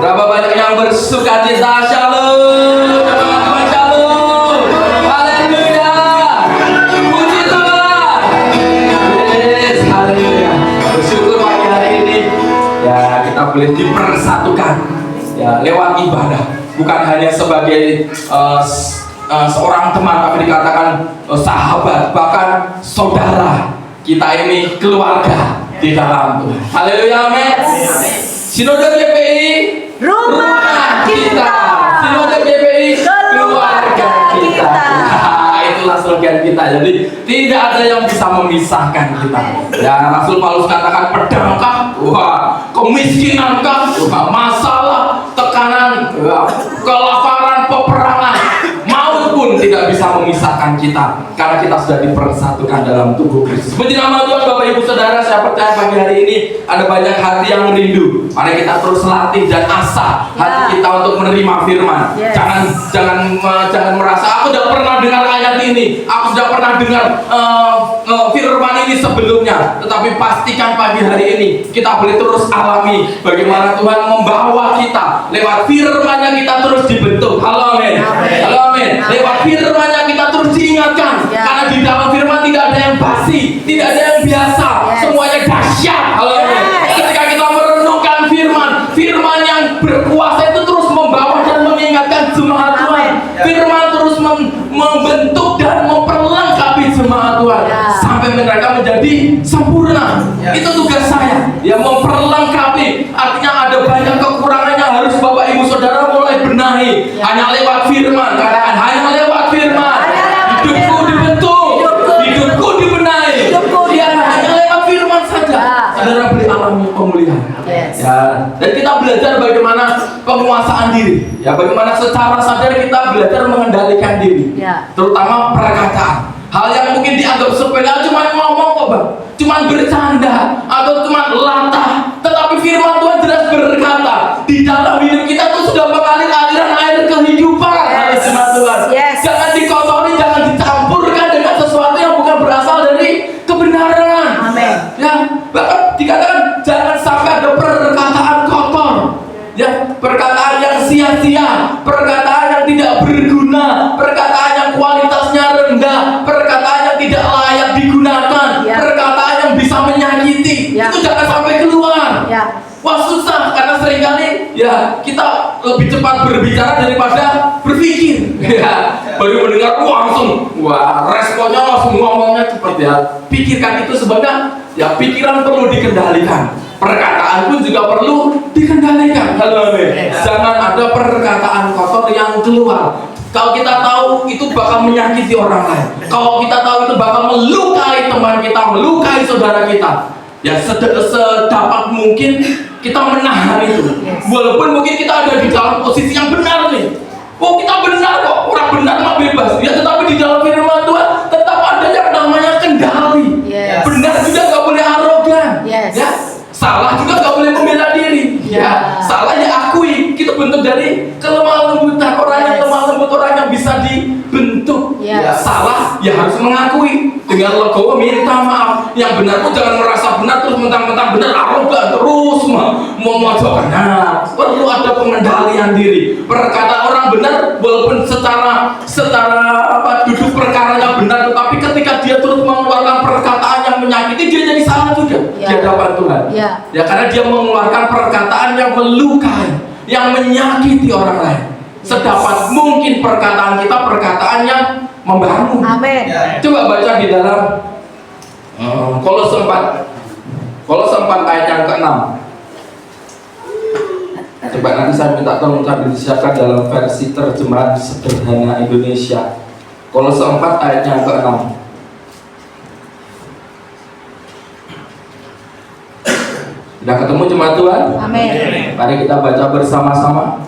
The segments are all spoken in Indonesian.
Berapa banyak yang bersuka cita? Shalom. Teman-teman shalom. Haleluya. Puji Tuhan. Yes, haleluya. Bersyukur pagi hari ini ya kita boleh dipersatukan ya lewat ibadah. Bukan hanya sebagai seorang teman, tapi dikatakan sahabat, bahkan saudara. Kita ini keluarga di dalam Tuhan. Haleluya, amin. Sinode GPI rumah kita. Sinode GPI keluarga kita. Itulah slogan kita. Jadi tidak ada yang bisa memisahkan kita. Ya, Rasul Paulus katakan pedangkah, kemiskinankah, masalah, tekanan, kelaparan, peperangan, maut pun tidak bisa memisahkan kita, karena kita sudah dipersatukan dalam tubuh Kristus. Puji nama Tuhan. Bapak Ibu Saudara, saya percaya pagi hari ini ada banyak hati yang rindu. Mari kita terus latih dan asah hati kita untuk menerima firman. Jangan merasa aku sudah pernah dengar ayat ini, aku sudah pernah dengar firman ini sebelumnya. Tetapi pastikan pagi hari ini kita boleh terus alami bagaimana Tuhan membawa kita lewat firman-Nya, kita terus dibentuk. Halo amin. Halo amin. Lewat firman-Nya kita terus diingatkan, karena di dalam firman tidak ada yang basi, tidak ada yang biasa, semuanya dahsyat. Halo amin. Ketika kita merenungkan firman yang berkuasa itu terus membawa dan mengingatkan jemaat Tuhan. Firman terus membentuk dan memperlengkapi jemaat Tuhan sampai mereka menjadi sempurna. Itu tugas saya, ya, memperlengkapi. Artinya ada banyak kekurangan yang harus Bapak Ibu Saudara mulai benahi. Hanya lewat firman, katakan hanya lewat firman. Hidupku dibentuk, hidupku dibenahi. Ya, hanya lewat firman saja saudara boleh alami pemulihan. Ya, dan kita belajar bagaimana penguasaan diri. Ya, bagaimana secara sadar kita belajar mengendalikan diri. Terutama perkataan. Hal yang mungkin dianggap sepele, cuma ngomong kok bang, cuma bercanda atau cuma latah. Tetapi firman Tuhan jelas berkata, di dalam hidup kita tuh sudah mengalir aliran air kehidupan. Tuhan. Jangan dikotori, jangan dicampurkan dengan sesuatu yang bukan berasal dari kebenaran. Amin. Ya, bahkan dikatakan jangan sampai ada perkataan kotor. Ya, perkataan yang sia-sia, perkataan yang tidak berguna, perkataan yang kualitasnya rendah, perkataan yang tidak layak digunakan, perkataan yang bisa menyakiti. Itu jangan sampai keluar. Wah, susah, karena seringkali ya kita lebih cepat berbicara daripada berpikir. Ya, baru mendengar langsung, responnya langsung ngomongnya seperti apa. Pikirkan itu sebabnya ya pikiran perlu dikendalikan. Perkataan pun juga perlu dikendalikan. Halo, jangan ada perkataan kotor yang keluar. Kalau kita tahu itu bakal menyakiti orang lain, kalau kita tahu itu bakal melukai teman kita, melukai saudara kita, ya sedapat mungkin kita menahan itu. Walaupun mungkin kita ada di dalam posisi yang benar nih. Oh, kita benar kok, orang benar mah bebas. Ya, tetapi di dalam firman Tuhan tetap ada yang namanya kendali. Benar juga gak boleh arogan. Ya, salah juga gak boleh membela diri. Ya, salah ya akui. Kita bentuk dari kelemah lembutan. Orang yang lemah lembut, orang yang bisa dibentuk. Ya, salah ya harus mengakui dengan legowo minta maaf. Yang benar pun jangan merasa benar terus mentang-mentang benar arogan terus memojokkan. Nah, perlu ada pengendalian diri. Perkataan orang benar walaupun secara duduk perkaranya benar, tetapi ketika dia terus mengeluarkan perkataan yang menyakiti, dia jadi salah juga di hadapan Tuhan. Ya, karena dia mengeluarkan perkataan yang melukai, yang menyakiti orang lain. Sedapat mungkin perkataan kita perkataan yang membangun. Amin. Coba baca di dalam Kolose 4 ayat yang ke-6. Coba nanti saya minta tolong sambil disiapkan dalam versi terjemahan sederhana Indonesia. Kolose 4 ayat yang ke-6. Sudah ketemu jemaat Tuhan? Amin. Mari kita baca bersama-sama.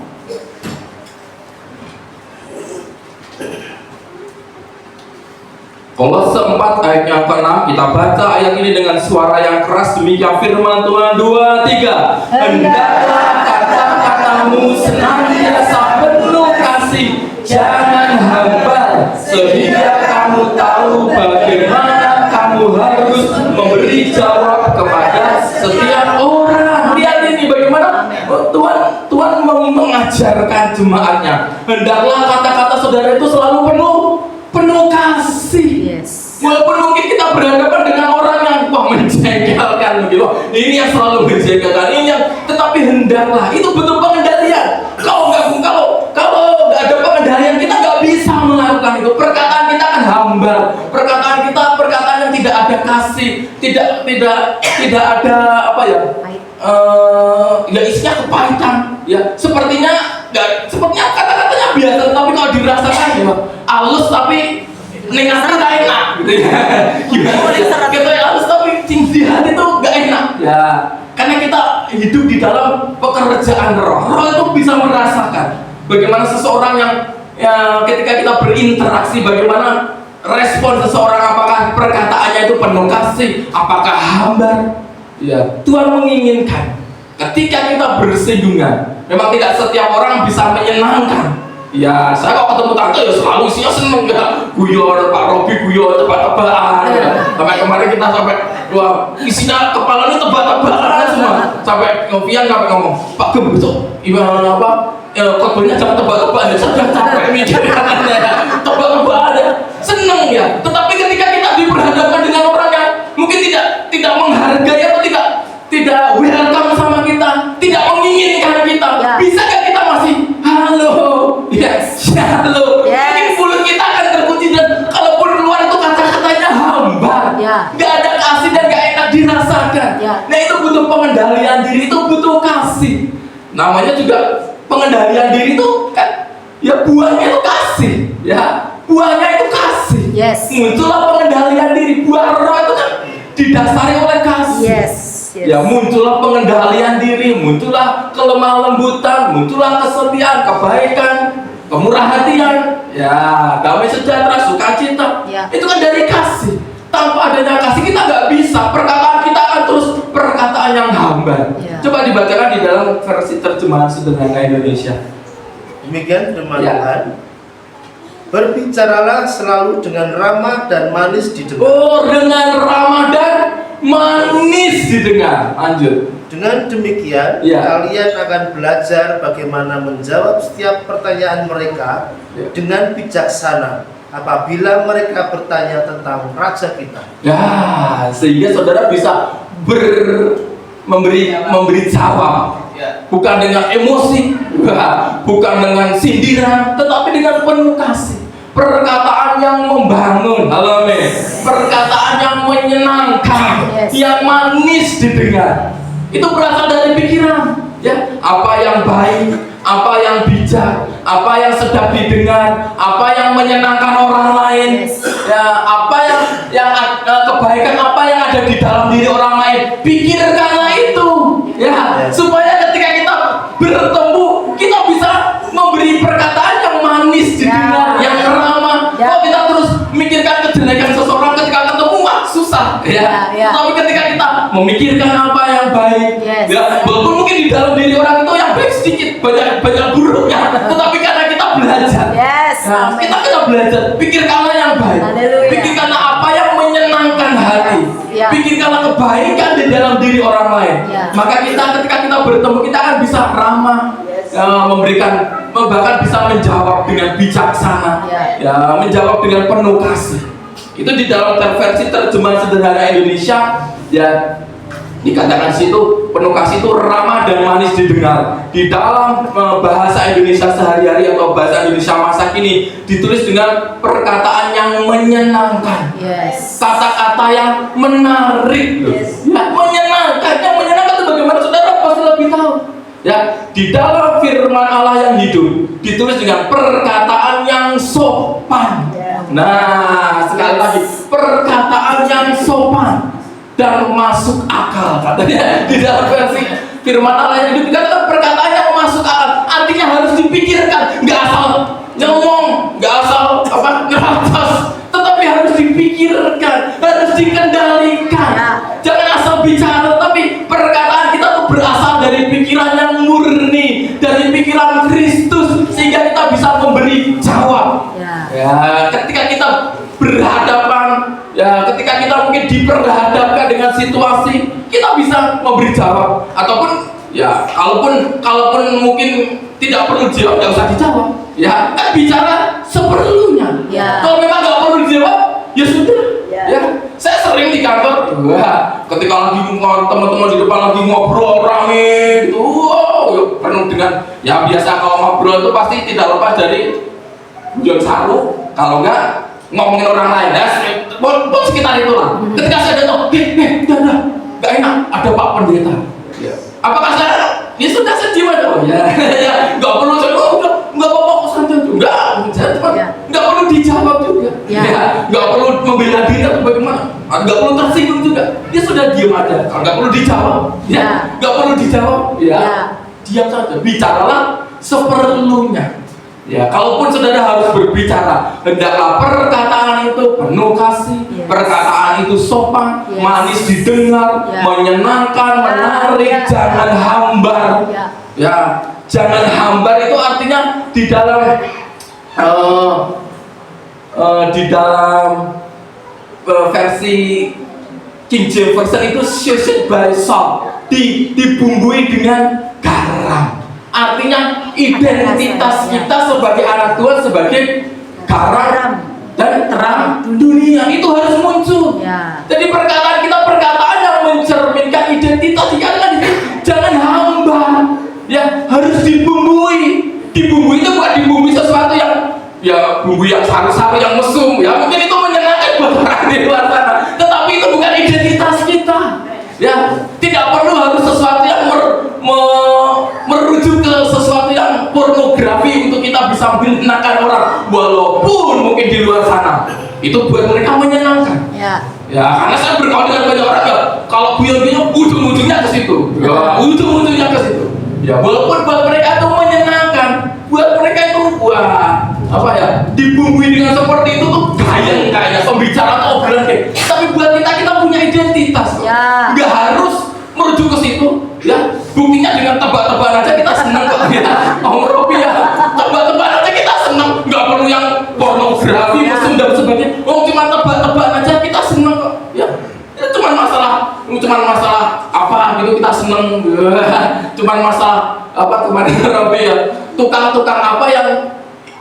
Kolose 4 ayat yang ke-6. Kita baca ayat ini dengan suara yang keras. Demikian firman Tuhan. 2, 3. Hendaklah kata-katamu senantiasa penuh kasih, jangan hambar, sehingga kamu tahu bagaimana kamu harus memberi jawab kepada setiap orang. Lihat ini bagaimana Tuhan selalu mengajarkan jemaatnya, hendaklah kata-kata saudara itu selalu penuh kasih. Yes. Walaupun mungkin kita berhadapan dengan orang yang menjengkelkan begitu, ini yang selalu menjengkelkan, ini yang, tetapi hendaklah itu betul pengendalian. Kalau nggak ada pengendalian, kita nggak bisa melakukan itu. Perkataan kita akan hambar, perkataan yang tidak ada kasih, tidak ada apa ya? Ya isinya kepahitan. Ya sepertinya kata-katanya biasa, tapi kalau dirasakan ya halus tapi nengasnya nggak enak gitu ya. Gimana ya? Kita halus tapi di hati itu nggak enak ya. Karena kita hidup di dalam pekerjaan roh itu bisa merasakan bagaimana seseorang yang ketika kita berinteraksi, bagaimana respon seseorang, apakah perkataannya itu penuh kasih, apakah hambar. Ya, Tuhan menginginkan ketika kita bersinggungan, memang tidak setiap orang bisa menyenangkan. Ya, saya kalau ketemu tante ya selalu isinya seneng ya, guyon, Pak Robi guyon, tebak-tebakan ya. Sampai kemarin kita sampai wah, isinya kepalanya tebak-tebakan semua. Sampai Novian ngomong, Pak Gem besok gimana apa? Khotbahnya jangan tebak-tebakan, sudah capek mikirnya. Tebak-tebakan ya, seneng ya. Tetapi ketika kita diperhadapkan dengan orang yang mungkin tidak menghargai atau tidak welcome sama kita, tidak menginginkan kita, bisakah kita masih halo, halo? Mungkin mulut kita akan terkunci dan kalaupun keluar itu kata-katanya hambar, nggak ada kasih dan nggak enak dirasakan. Nah itu butuh pengendalian diri, itu butuh kasih. Namanya juga pengendalian diri itu kan, ya buahnya itu kasih, ya buahnya itu kasih. Muncullah pengendalian diri, buah roh itu kan didasari oleh kasih. Ya muncullah pengendalian diri, muncullah kelemah lembutan, muncullah kesetiaan, kebaikan, kemurahan hatian, ya damai sejahtera, sukacita. Itu kan dari kasih. Tanpa adanya kasih kita nggak bisa. Perkataan kita akan terus perkataan yang hambar. Coba dibacakan di dalam versi terjemahan sederhana Indonesia. Demikian firman Tuhan. Berbicaralah selalu dengan ramah dan manis didengar. Oh, dengan ramah dan manis didengar. Lanjut. Dengan demikian, kalian akan belajar bagaimana menjawab setiap pertanyaan mereka dengan bijaksana apabila mereka bertanya tentang Raja kita. Ya, sehingga saudara bisa memberi jawab. Bukan dengan emosi, bukan dengan sindiran, tetapi dengan penuh kasih. Perkataan yang membangun, halo nih. Perkataan yang menyenangkan, yang manis didengar. Itu berasal dari pikiran, ya. Apa yang baik, apa yang bijak, apa yang sedap didengar, apa yang menyenangkan orang lain, ya. Apa yang kebaikan, apa yang ada di dalam diri orang lain. Pikirkanlah itu, ya. Supaya ketika kita bertemu, kita bisa memberi perkataan yang manis didengar, yang ramah. Kalau kita terus mikirkan kejelekan seseorang ketika ketemu, susah, ya. Tapi ketika kita memikirkan apa yang baik, ya, walaupun mungkin di dalam diri orang itu yang baik sedikit, banyak buruknya, tetapi karena kita belajar, kita belajar, pikirkanlah yang baik, pikirkanlah apa yang menyenangkan hati, pikirkanlah kebaikan di dalam diri orang lain. Maka ketika kita bertemu, kita akan bisa ramah, bahkan bisa menjawab dengan bijaksana, ya, menjawab dengan penuh kasih. Itu di dalam versi terjemahan sederhana Indonesia, ya, dikatakan situ penuh kasih itu ramah dan manis didengar. Di dalam bahasa Indonesia sehari-hari atau bahasa Indonesia masa kini ditulis dengan perkataan yang menyenangkan, kata-kata yang menarik, ya, menyenangkan. Yang menyenangkan itu bagaimana, saudara pasti lebih tahu. Ya, di dalam firman Allah yang hidup ditulis dengan perkataan yang sopan. Nah, sekali lagi, perkataan yang sopan dan masuk akal, katanya di dalam versi firman Allah yang hidup dikatakan perkataan yang masuk akal. Artinya harus dipikirkan, nggak asal ngomong, nggak asal ngerabas, tetapi harus dipikirkan, harus dikendalikan. Jangan asal bicara, tapi perkataan kita tuh berasal dari pikiran yang murni, dari pikiran Kristus, sehingga kita bisa memberi jawab. Ya, ketika kita berhadapan, ya, ketika kita mungkin diperhadapkan dengan situasi, kita bisa memberi jawab. Ataupun ya, kalaupun kalaupun mungkin tidak perlu dijawab, nggak usah dijawab. Ya, kan bicara seperlunya. Ya. Kalau memang nggak perlu dijawab, ya sudah. Ya, saya sering di kantor, ketika lagi teman-teman di depan lagi ngobrol rame gitu, wow, penuh dengan ya biasa kalau ngobrol itu pasti tidak lepas dari hujan saru, kalau enggak ngomongin orang lain, ya, pun sekitar itulah. Ketika saya datang, udah, nggak enak, ada Pak Pendeta. Ya. Apakah saya? Ya sudah sedih aja, ya, nggak perlu saya, nggak apa-apa kok santai juga, nggak perlu dijawab juga, nggak perlu membela diri atau bagaimana, nggak perlu tersinggung juga, dia sudah diam aja, nggak perlu dijawab, nggak perlu dijawab, diam saja, bicaralah seperlunya. Ya, kalaupun saudara harus berbicara, hendaklah perkataan itu penuh kasih, perkataan itu sopan, manis didengar, menyenangkan, menarik, jangan hambar. Ya, jangan hambar itu artinya di dalam versi King James Version itu seasoned by salt, dibumbui dengan garam. Artinya identitas kita sebagai anak Tuhan sebagai garam dan terang dunia itu harus muncul. Jadi perkataan kita perkataan yang mencerminkan identitas kita, jangan hambar. Ya, harus dibumbui. Dibumbui itu bukan dibumbui sesuatu yang ya bumbu yang saru-saru yang mesum. Ya mungkin itu menyenangkan buat orang di luar sana. Tetapi itu bukan identitas kita. Ya, tidak perlu harus sesuatu yang merujuk ke sesuatu yang pornografi untuk kita bisa menyenangkan orang, walaupun mungkin di luar sana itu buat mereka menyenangkan. Ya, karena saya berkawan dengan banyak orang, ya kalau guyon-guyon ujung-ujungnya ke situ, ujung-ujungnya ke situ. Ya, walaupun buat mereka itu menyenangkan, buat mereka itu dibumbui dengan seperti itu tuh kayaknya pembicaraan obrolan deh. Tapi buat kita punya identitas, nggak harus merujuk ke situ. Ya, buktinya dengan tebak-tebakan aja kita senang kok. Om Robi ya, tebak-tebakan aja kita senang, nggak perlu yang pornografi, mesum dan sebagainya. Cuma tebak-tebakan aja kita senang kok. Ya, cuman masalah apa gitu kita seneng. Cuman masalah apa kemarin Robi ya, tukang-tukang apa yang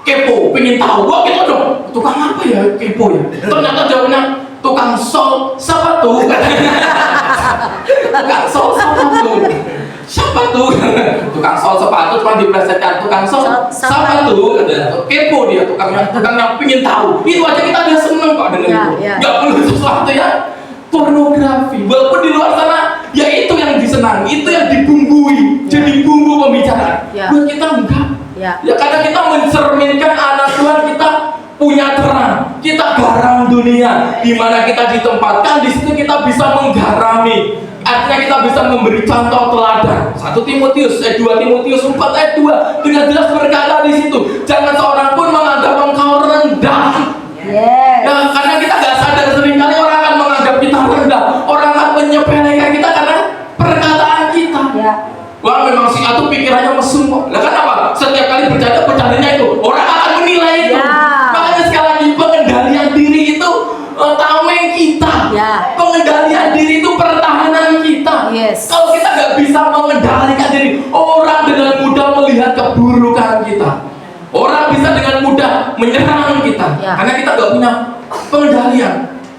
kepo, pengen tahu, wah gitu dong, tukang apa ya kepo ya? Ternyata jawabnya tukang sol sepatu. Tukang sol sepatu. Siapa tuh? Tukang sol sepatu cuma diplesetkan tukang sol sepatu. Kepo dia, tukang yang pengen tahu. Itu aja kita udah seneng kok dengan itu. Gak perlu sesuatu ya pornografi. Walaupun di luar sana ya itu yang disenangi, itu yang dibumbui, jadi bumbu pembicaraan. Buat kita enggak. Ya, karena kita mencerminkan anak Tuhan, kita punya terang, kita garam dunia. Di mana kita ditempatkan, di situ kita bisa menggarami. Artinya kita bisa memberi contoh teladan. 1 Timotius 2 Timotius 4 ayat 2 dengan jelas berkata di situ, jangan seorang pun menganggap engkau rendah. Ya, karena kita nggak sadar seringkali orang akan menganggap kita rendah, orang akan menyepelekan kita karena perkataan kita. Wah, memang si A tuh pikirannya mesum kok. Lah kenapa? Setiap kali bercandanya itu orang akan menilai itu. Makanya sekali lagi pengendalian diri itu tameng kita. Pengendalian diri itu pertahanan kita. Kalau kita nggak bisa mengendalikan diri, orang dengan mudah melihat keburukan kita. Orang bisa dengan mudah menyerang kita karena kita nggak punya pengendalian.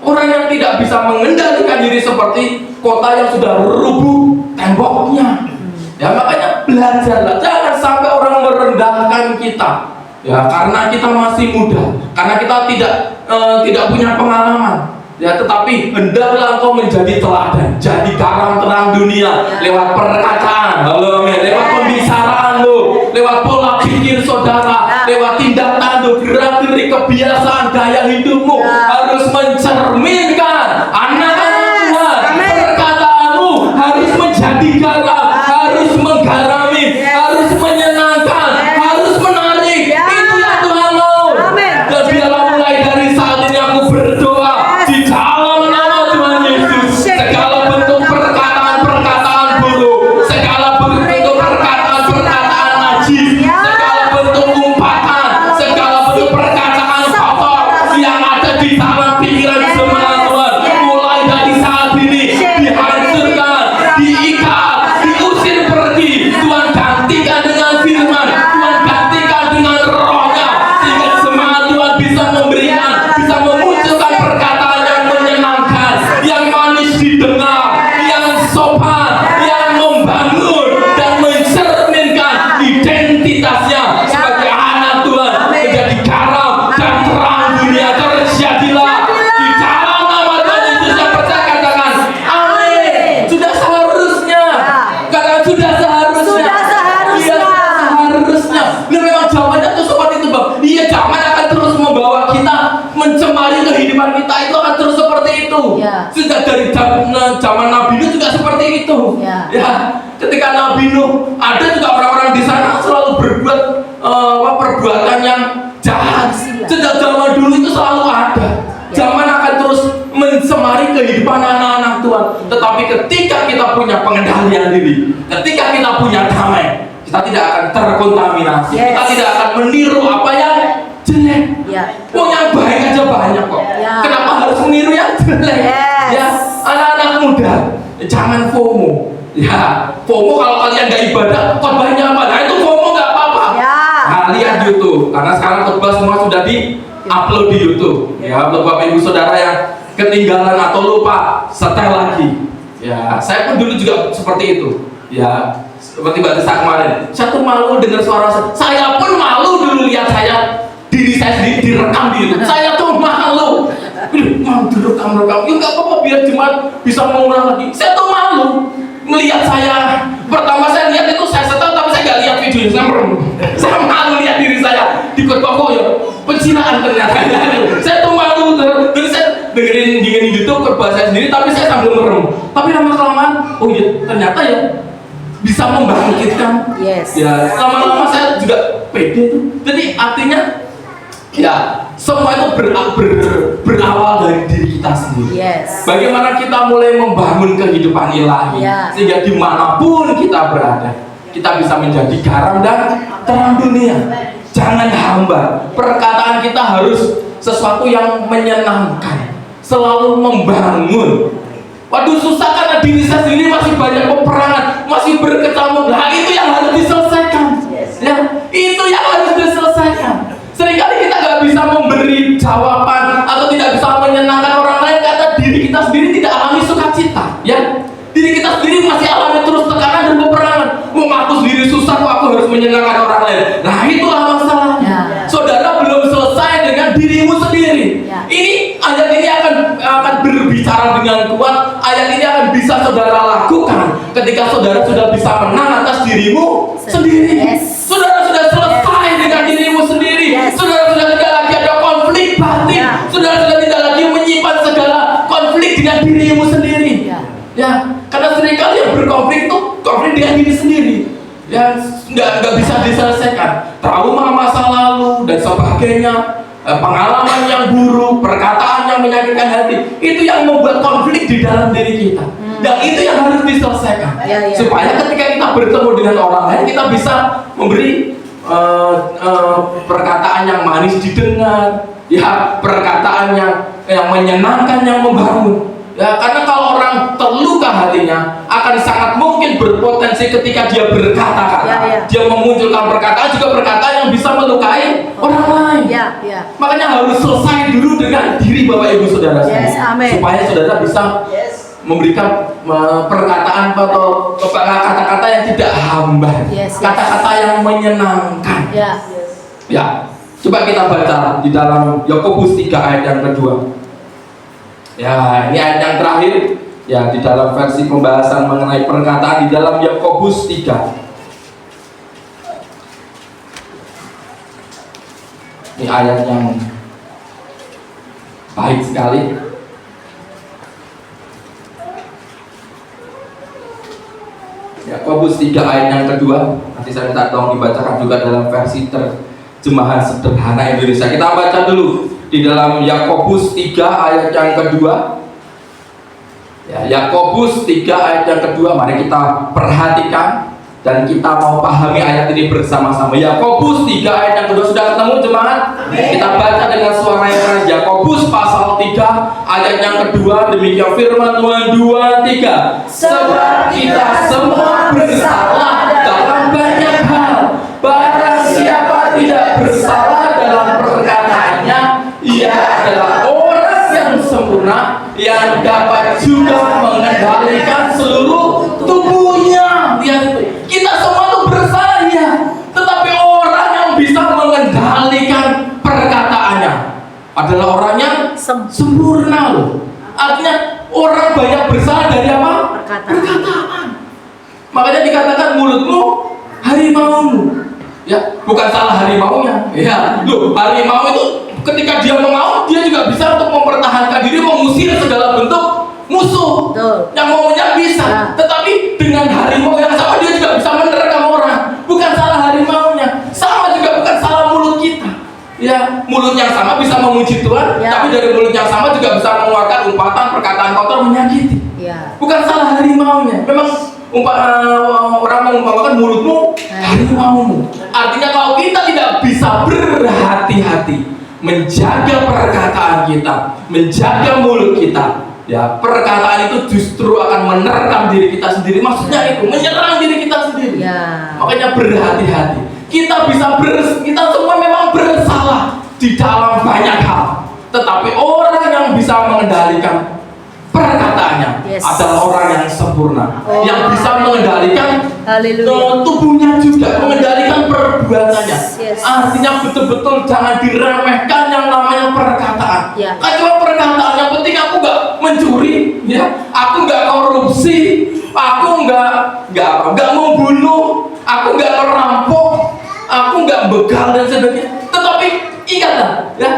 Orang yang tidak bisa mengendalikan diri seperti kota yang sudah rubuh temboknya. Ya, makanya belajarlah, jangan sampai orang merendahkan kita. Ya, karena kita masih muda, karena kita tidak punya pengalaman. Ya, tetapi hendaklah engkau menjadi teladan, jadi garam terang dunia lewat perkataan, lewat pembicaraan lo, lewat pola pikir saudara, lewat tindak tanduk, gerak-gerik, kebiasaan, gaya hidupmu harus mencerminkan anak-anak Tuhan. Perkataanmu harus menjadi garam, harus menggarami, harus menyenangkan, harus menarik. Itu yang Tuhan mau. Dan biarlah mulai dari saat ini aku berdoa di dalam nama Tuhan Yesus, segala bentuk perkataan-perkataan buruk, segala bentuk perkataan-perkataan najis, segala bentuk umpatan, segala bentuk perkataan kotor yang ada di dalam pikiran jemaat Tuhan, mulai dari saat ini dihancurkan, diikat, diusir pergi. Tuhan Sejak dari zaman Nabi Nuh juga seperti itu. Ya, ketika Nabi Nuh ada juga orang-orang di sana selalu berbuat perbuatan yang jahat. Sejak zaman dulu itu selalu ada. Zaman akan terus mensemari kehidupan anak-anak Tuhan. Tetapi ketika kita punya pengendalian diri, ketika kita punya damai, kita tidak akan terkontaminasi. Kita tidak akan meniru apa yang jelek. Oh, yang baik aja banyak kok. Kenapa harus meniru yang jelek? Ya, anak-anak muda, jangan FOMO. Ya, FOMO kalau kalian nggak ibadah, khotbahnya apa? Nah, itu FOMO nggak apa-apa. Nah, lihat YouTube, karena sekarang khotbah semua sudah di-upload di YouTube. Ya, untuk Bapak Ibu Saudara yang ketinggalan atau lupa, setel lagi. Ya, saya pun dulu juga seperti itu. Ya, seperti Mbak Tisa kemarin. Saya tuh malu dengar suara saya. Saya pun malu dulu lihat diri saya sendiri direkam di YouTube. Saya tuh malu. Mau direkam. Ya nggak apa-apa, biar jemaat bisa mengulang lagi. Saya tuh malu melihat saya. Pertama saya lihat itu saya setel, tapi saya nggak lihat videonya. Saya malu lihat diri saya di khotbah ya. Pencilaan ternyata. Saya tuh malu. Jadi saya dengerin di YouTube khotbah saya sendiri, tapi saya sambil merem. Tapi lama-kelamaan, oh iya ternyata ya bisa membangkitkan. Ya, lama-lama saya juga pede tuh. Jadi artinya ya semua itu berawal dari diri kita sendiri. Bagaimana kita mulai membangun kehidupan ilahi, sehingga dimanapun kita berada, kita bisa menjadi garam dan terang dunia. Jangan hamba. Perkataan kita harus sesuatu yang menyenangkan, selalu membangun. Waduh, susah karena diri saya sendiri masih banyak peperangan, masih berkecamuk. Nah, itu yang harus diselesaikan. Ya, itu yang harus diselesaikan. Seringkali kita nggak bisa memberi jawaban atau tidak bisa menyenangkan orang lain karena diri kita sendiri tidak alami sukacita. Ya, diri kita sendiri masih alami terus tekanan dan peperangan. Aku sendiri susah, kok aku harus menyenangkan orang lain. Nah, itulah masalahnya. Saudara belum selesai dengan dirimu sendiri. Ini ayat ini akan berbicara dengan kuat. Ayat ini akan bisa saudara lakukan ketika saudara sudah bisa menang atas dirimu sendiri. Saudara sudah selesai dengan dirimu sendiri. Saudara sudah tidak lagi ada konflik batin. Saudara sudah tidak lagi menyimpan segala konflik dengan dirimu sendiri. Ya, karena seringkali yang berkonflik itu konflik dengan diri sendiri. Ya, nggak bisa diselesaikan. Trauma masa lalu dan sebagainya, pengalaman yang buruk, perkataan yang menyakitkan hati, itu yang membuat konflik di dalam diri kita. Dan itu yang harus diselesaikan. Supaya ketika kita bertemu dengan orang lain, kita bisa memberi perkataan yang manis didengar, ya, perkataan yang menyenangkan, yang membangun. Ya, karena kalau orang terluka hatinya, akan sangat mungkin berpotensi ketika dia berkata-kata, dia memunculkan perkataan, juga perkataan yang bisa melukai orang lain. Makanya harus selesai dulu dengan diri Bapak Ibu Saudara, supaya saudara bisa memberikan perkataan atau kata-kata yang tidak hambar, kata-kata yang menyenangkan. Ya, coba kita baca di dalam Yakobus 3 ayat yang kedua. Ya, ini ayat yang terakhir ya di dalam versi pembahasan mengenai perkataan di dalam Yakobus 3. Ini ayat yang baik sekali. Yakobus 3 ayat yang kedua. Nanti saya minta tolong dibacakan juga dalam versi terjemahan sederhana Indonesia. Kita baca dulu di dalam Yakobus 3 ayat yang kedua. Ya, Yakobus 3 ayat yang kedua, mari kita perhatikan dan kita mau pahami ayat ini bersama-sama. Yakobus 3 ayat yang kedua, sudah ketemu jemaat? Kita baca dengan suara yang keras. Yakobus pasal 3 ayat yang kedua, demikian firman Tuhan 2-3. Sebab kita semua bersalah dalam banyak hal. Barang siapa tidak bersalah dalam perkataannya, ia adalah orang yang sempurna, yang dapat juga mengendalikan seluruh tubuhnya. Kita semua itu bersalah, ya, tetapi orang yang bisa mengendalikan perkataannya adalah orang yang sempurna loh. Artinya orang banyak bersalah dari apa? Perkataan. Makanya dikatakan mulutmu harimaumu. Ya, bukan salah harimaunya. Ya, loh, harimau itu ketika dia mau, dia juga bisa untuk mempertahankan diri, mengusir segala bentuk musuh. Betul. Yang maunya bisa, Ya. tetapi dengan harimau yang sama dia juga bisa menerkam orang. Bukan salah harimaunya, sama juga bukan salah mulut kita. Ya, mulut yang sama bisa memuji Tuhan, Ya. tapi dari mulut yang sama juga bisa mengeluarkan umpatan, perkataan kotor menyakiti. Ya. Bukan salah harimaunya. Memang orang mengumpamakan mulutmu harimaumu. Artinya kalau kita tidak bisa berhati-hati menjaga perkataan kita, menjaga mulut kita, ya perkataan itu justru akan menerkam diri kita sendiri. Maksudnya itu menyerang diri kita sendiri. Ya. Makanya berhati-hati. Kita kita semua memang bersalah di dalam banyak hal. Tetapi orang yang bisa mengendalikan perkataannya Yes. adalah orang yang sempurna, Oh. yang bisa mengendalikan Haleluya. tubuhnya juga, mengendalikan perbuatannya. Yes. Artinya betul-betul jangan diremehkan yang namanya perkataan. Ya. Kan cuma perkataan, yang penting aku nggak mencuri, ya, aku nggak korupsi, aku nggak membunuh, aku nggak merampok, aku nggak begal dan sebagainya. Tetapi ingatlah, ya,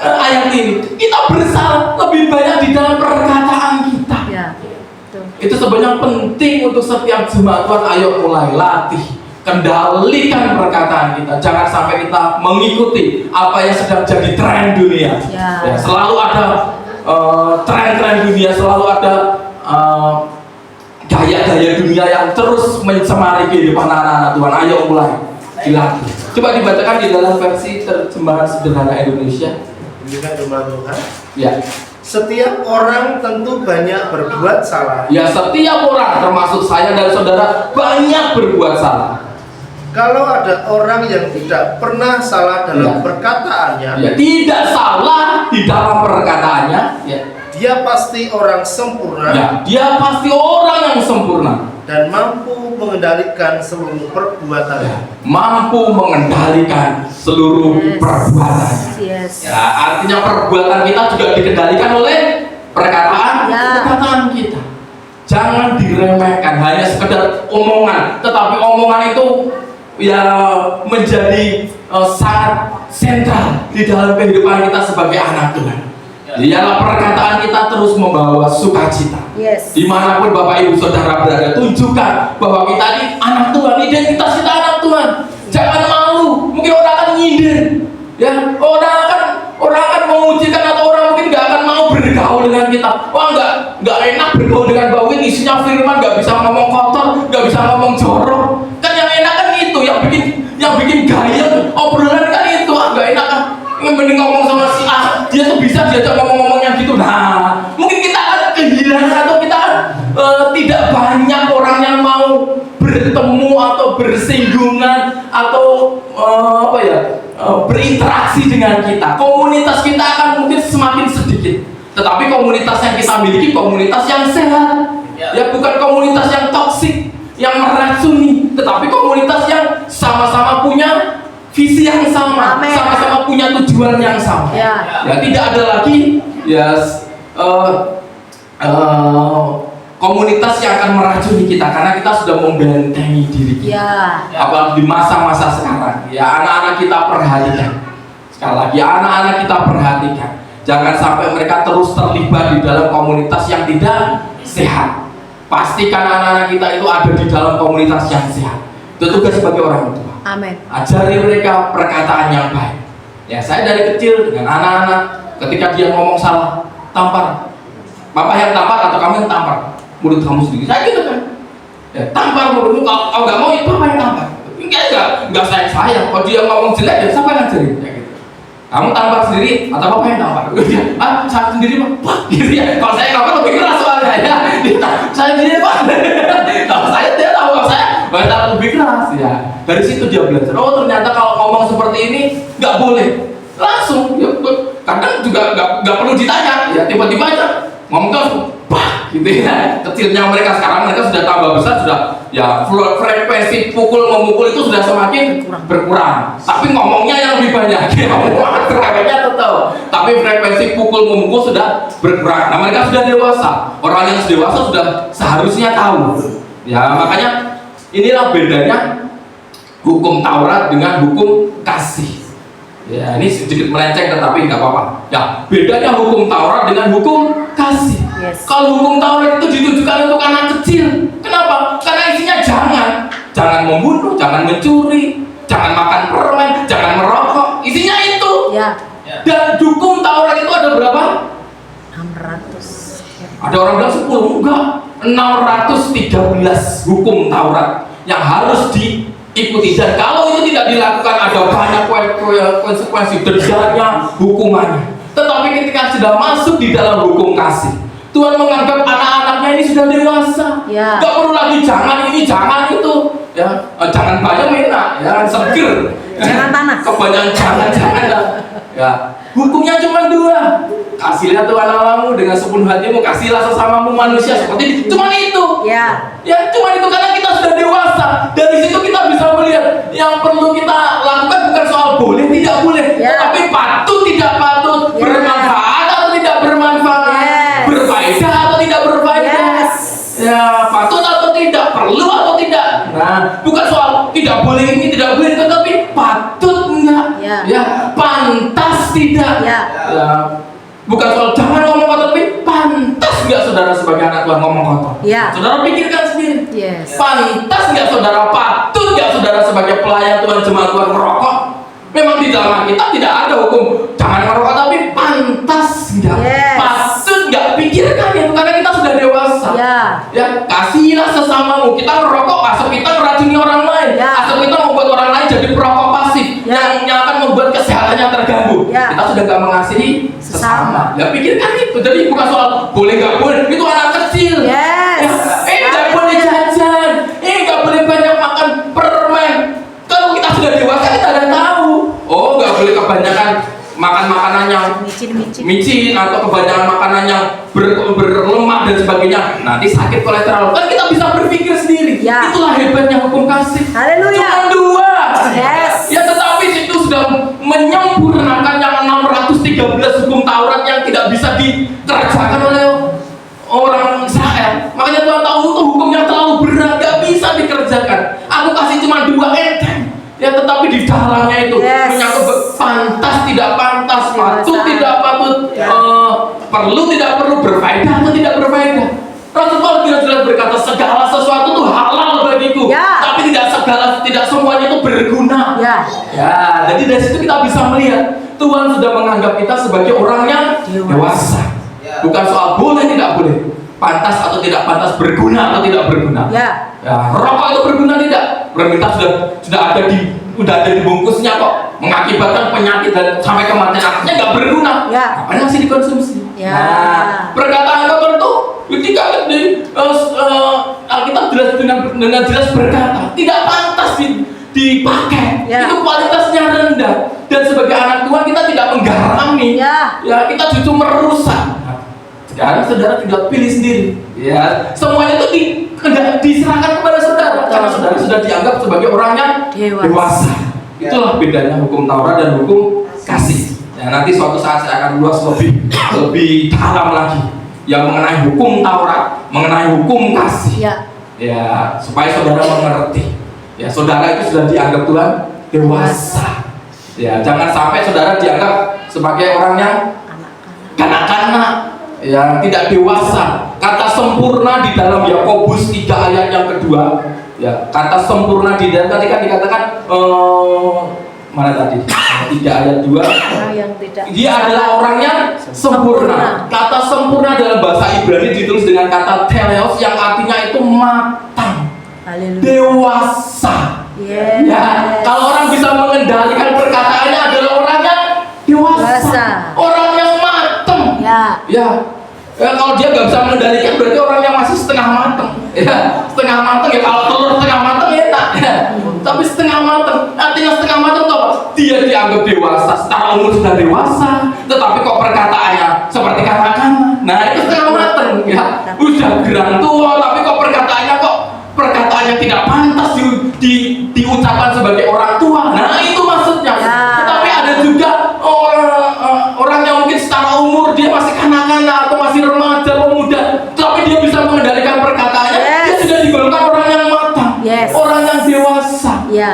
ayat ini kita bersalah lebih banyak di dalam perkataan kita. Ya. Betul. Itu sebenarnya penting untuk setiap jemaat Tuhan. Ayo mulai latih, kendalikan perkataan kita. Jangan sampai kita mengikuti apa yang sedang jadi tren dunia. Ya. Selalu ada tren-tren dunia, selalu ada gaya-gaya dunia yang terus mencemari kehidupan anak-anak Tuhan. Ayo mulai dilatih. Coba dibacakan di dalam versi terjemahan sederhana Indonesia. Demikian firman Tuhan. Ya. Setiap orang tentu banyak berbuat salah. Ya, setiap orang termasuk saya dan saudara banyak berbuat salah. Kalau ada orang yang tidak pernah salah dalam Ya. perkataannya, Ya, tidak salah di dalam perkataannya. Ya. dia pasti orang sempurna Ya, dia pasti orang yang sempurna dan mampu mengendalikan seluruh perbuatannya. mampu mengendalikan seluruh perbuatannya. Yes. Ya, artinya perbuatan kita juga dikendalikan oleh perkataan kita. Jangan diremehkan hanya sekedar omongan, tetapi omongan itu ya menjadi sangat sentral di dalam kehidupan kita sebagai anak Tuhan. Ialah perkataan kita terus membawa sukacita. Yes. Dimanapun Bapak Ibu Saudara berada, tunjukkan bahwa kita ini anak Tuhan, identitas kita anak Tuhan. Jangan malu. Mungkin orang akan nyindir, ya, orang akan mengujikan, atau orang mungkin nggak akan mau bergaul dengan kita. Wah, nggak enak bergaul dengan Bapak ini, isinya firman, nggak bisa ngomong kotor, nggak bisa ngomong jorok. Kan yang enak kan itu, yang bikin gayeng obrolan kan itu. Nggak enak kan? Mending ngomong sama si A, dia tuh bisa diajak ngomong-ngomongnya gitu. Nah, mungkin kita akan kehilangan, atau kita tidak banyak orang yang mau bertemu atau bersinggungan atau berinteraksi dengan kita. Komunitas kita akan mungkin semakin sedikit, tetapi komunitas yang kita miliki komunitas yang sehat. Ya, bukan komunitas yang toksik, yang meracuni, tetapi komunitas yang sama-sama punya visi yang sama, Amen. sama-sama punya tujuan yang sama. Ya. Ya, tidak ada lagi komunitas yang akan meracuni kita, karena kita sudah membentengi diri kita. Ya. Apalagi di masa-masa sekarang. Ya, anak-anak kita perhatikan. Sekali lagi, anak-anak kita perhatikan. Jangan sampai mereka terus terlibat di dalam komunitas yang tidak sehat. Pastikan anak-anak kita itu ada di dalam komunitas yang sehat. Itu tugas sebagai orang tua. Amin. Ajari mereka perkataan yang baik. Ya, saya dari kecil dengan anak-anak, ketika dia ngomong salah, tampar. Bapak yang tampar atau kamu yang tampar? Mulut kamu sendiri. Saya gitu kan. Ya, tampar mulutmu. Kalau nggak mau itu apa yang tampar? Enggak sayang. Kalau dia ngomong jelek, ya siapa yang ngajarin? Ya, gitu. Kamu tampar sendiri atau bapak yang tampar? Saya sendiri Pak. Gitu ya. Kalau saya tampar lebih keras soalnya. Ya. Saya sendiri Pak. Kalau saya dia tahu, kalau saya lebih keras ya. Dari situ dia belajar. Oh, ternyata kalau ngomong seperti ini nggak boleh. Langsung. Ya, kadang juga nggak perlu ditanya. Ya, tiba-tiba aja ngomong langsung. Bah, gitu ya. Kecilnya mereka sekarang, mereka sudah tambah besar, sudah ya frekuensi memukul itu sudah semakin berkurang. Tapi ngomongnya yang lebih banyak. Frekuensinya tetap. Tapi frekuensi memukul sudah berkurang. Nah, mereka sudah dewasa. Orang yang dewasa sudah seharusnya tahu. Ya, makanya inilah bedanya hukum Taurat dengan hukum kasih. Ya, ini sedikit melenceng tetapi nggak apa-apa. Ya, bedanya hukum Taurat dengan hukum kasih. Yes. Kalau hukum Taurat itu ditujukan untuk anak kecil. Kenapa? Karena isinya jangan membunuh, jangan mencuri, jangan makan permen, jangan merokok. Isinya itu. Ya. Dan hukum Taurat itu ada berapa? 600. Ada orang bilang 10, enggak. 613 hukum Taurat yang harus diikuti. Dan kalau itu tidak dilakukan, ada banyak konsekuensi, dendanya, hukumannya. Tetapi ketika sudah masuk di dalam hukum kasih, Tuhan menganggap anak-anaknya ini sudah dewasa. Ya. Gak perlu lagi jangan ini, jangan itu. Ya, jangan banyak enak, ya, seger. Jangan panas. Kebanyakan jangan lah. Ya, hukumnya cuma 2. Kasihlah Tuhan Allahmu dengan sepenuh hatimu, kasihlah sesamamu manusia seperti itu. Cuma itu. Ya. Ya, cuma itu karena kita sudah dewasa. Dari situ kita bisa melihat yang perlu kita lakukan bukan soal boleh tidak boleh, Ya. tapi patut tidak patut, Ya. bermanfaat atau tidak bermanfaat, Yes. berfaedah atau tidak berfaedah. Yes. Ya, patut atau tidak, perlu atau tidak. Nah, bukan soal tidak boleh ini, tidak boleh, tetapi patut enggak? Ya. Pantas tidak? Ya. Ya. Bukan soal jangan ngomong kotor, tapi pantas enggak saudara sebagai anak Tuhan ngomong kotor? Ya. Saudara pikirkan sendiri. Yes. Pantas enggak saudara, patut enggak saudara sebagai pelayan Tuhan, jemaat Tuhan merokok? Memang di dalam kita tidak ada hukum jangan merokok, tapi pantas tidak? Yes. Patut enggak? Pikirkan itu karena kita sudah dewasa. Ya. Ya, kasihlah sesamamu. Kita merokok, asap kita meracuni orang lain. Ya. Asap kita membuat orang lain jadi perokok pasif, Ya. yang akan membuat kesehatannya terganggu. Ya. Kita sudah gak mengasihi sesama. Ya, pikirkan itu. Jadi bukan soal boleh gak boleh, itu anak kecil. Yes. Ya, gak boleh jajan, gak boleh banyak makan permen. Kalau kita sudah dewasa kita udah tahu. Oh, gak boleh kebanyakan makan makanan yang micin atau kebanyakan makanan yang berlemak dan sebagainya, nanti sakit kolesterol. Kan kita bisa berpikir sendiri. Ya. Itulah hebatnya hukum kasih. Haleluya. Cuma 2. Yes. Ya, tetapi itu sudah menyempurnakan yang 613 hukum Taurat yang tidak bisa dikerjakan oleh orang Israel. Makanya Tuhan tahu itu hukumnya terlalu berat, gak bisa dikerjakan. Aku kasih cuma 2 enteng. Ya, tetapi di dalamnya itu Yes. menyangkut pantas tidak pantas, patut Dewasa. tidak patut, Ya. perlu tidak perlu, berfaedah atau tidak berfaedah. Rasul Paulus jelas-jelas berkata segala sesuatu itu halal bagiku, Ya. tapi tidak semuanya itu berguna. Ya. Ya, jadi dari situ kita bisa melihat Tuhan sudah menganggap kita sebagai orang yang dewasa. Bukan soal boleh tidak boleh, pantas atau tidak pantas, berguna atau tidak berguna. Ya. Ya, rokok itu berguna tidak? Berguna sudah ada di bungkusnya kok, mengakibatkan penyakit dan sampai kematian, artinya nggak berguna. Ya. Apa masih dikonsumsi? Ya. Nah, perkataan kotor itu ketika di Alkitab jelas dengan jelas berkata tidak pantas dipakai. Ya. Itu kualitasnya rendah, dan sebagai anak Tuhan kita tidak menggarami. Ya. Ya, kita justru merusak. Sekarang saudara tinggal pilih sendiri. Ya, semuanya itu diserahkan kepada saudara karena saudara sudah dianggap sebagai orang yang dewasa. Itulah bedanya hukum Taurat dan hukum kasih. Ya, nanti suatu saat saya akan ulas lebih dalam lagi yang mengenai hukum Taurat, mengenai hukum kasih. Ya. Ya, supaya saudara mengerti. Ya, saudara itu sudah dianggap Tuhan dewasa. Ya, jangan sampai saudara dianggap sebagai orang yang kanak-kanak, yang tidak dewasa. Kata sempurna di dalam Yakobus 3 ayat yang kedua, ya, kata sempurna di dalam tadi kan dikatakan mana tadi? 3 ayat 2. Dia adalah orang yang sempurna. Kata sempurna dalam bahasa Ibrani ditulis dengan kata teleos yang artinya itu matang, dewasa. Yes. Ya, kalau orang bisa mengendalikan perkataannya adalah orang yang dewasa. Orang yang matang. Ya, kalau dia nggak bisa mengendalikan berarti orang yang masih setengah matang. Ya, setengah matang ya, kalau telur setengah matang enak. Ya. Tapi setengah matang, artinya setengah matang tuh dia dianggap dewasa, secara umur sudah dewasa, tetapi kok perkataannya seperti kanak-kanak. Nah, itu setengah matang. Ya, udah gerang tua, tapi kok perkataannya tidak pantas diucapkan sebagai orang tua. Nah, itu maksudnya. Tetapi ada juga orang yang mungkin secara umur dia masih kanak-kanak atau masih remaja, pemuda, tapi dia bisa mengendalikan perkataannya. Dia sudah digolongkan orang yang matang, orang yang dewasa. Ya,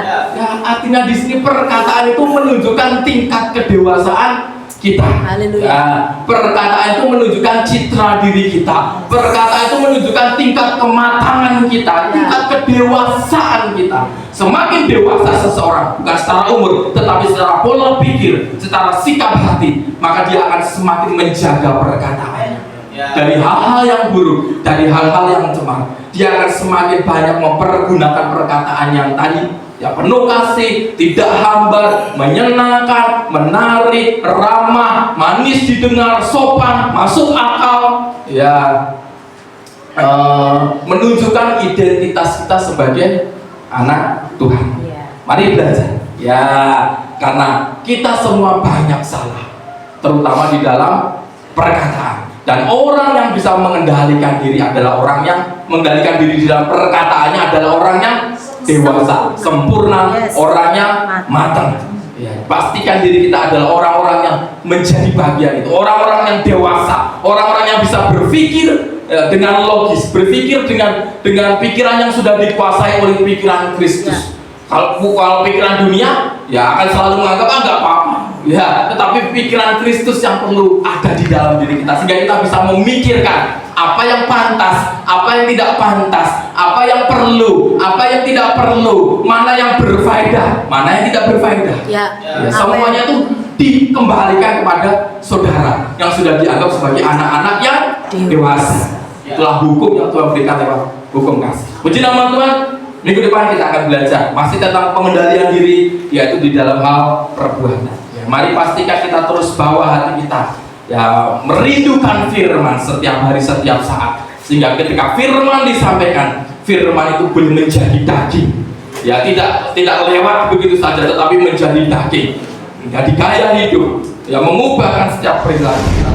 artinya di sini perkataan itu menunjukkan tingkat kedewasaan kita. Haleluya. Ya, perkataan itu menunjukkan citra diri kita. Perkataan itu menunjukkan tingkat kematangan kita, tingkat kedewasaan kita. Semakin dewasa seseorang, bukan secara umur, tetapi secara pola pikir, secara sikap hati, maka dia akan semakin menjaga perkataannya. Dari hal-hal yang buruk, dari hal-hal yang cemar, dia akan semakin banyak mempergunakan perkataan yang tadi, ya penuh kasih, tidak hambar, menyenangkan, menarik, ramah, manis didengar, sopan, masuk akal, ya menunjukkan identitas kita sebagai anak Tuhan. Mari belajar, ya karena kita semua banyak salah, terutama di dalam perkataan. Dan orang yang bisa mengendalikan diri adalah orang yang mengendalikan diri di dalam perkataannya adalah orang yang dewasa, sempurna, orang yang matang. Ya, pastikan diri kita adalah orang-orang yang menjadi bagian itu, orang-orang yang dewasa, orang-orang yang bisa berpikir dengan logis, berpikir dengan pikiran yang sudah dikuasai oleh pikiran Kristus. Kalau pikiran dunia, ya akan selalu menganggap enggak apa-apa. Ya, tetapi pikiran Kristus yang perlu ada di dalam diri kita sehingga kita bisa memikirkan apa yang pantas, apa yang tidak pantas, apa yang perlu, apa yang tidak perlu, mana yang berfaedah, mana yang tidak berfaedah. Ya, semuanya itu dikembalikan kepada saudara yang sudah dianggap sebagai anak-anak yang dewasa. Itulah hukum yang Tuhan berikan lewat hukum kasih. Puji nama Tuhan. Minggu depan kita akan belajar masih tentang pengendalian diri, yaitu di dalam hal perbuatan. Ya, mari pastikan kita terus bawa hati kita, ya merindukan firman setiap hari, setiap saat, sehingga ketika firman disampaikan, firman itu boleh menjadi daging. Ya tidak lewat begitu saja, tetapi menjadi daging, menjadi gaya hidup, yang mengubahkan setiap perilaku kita.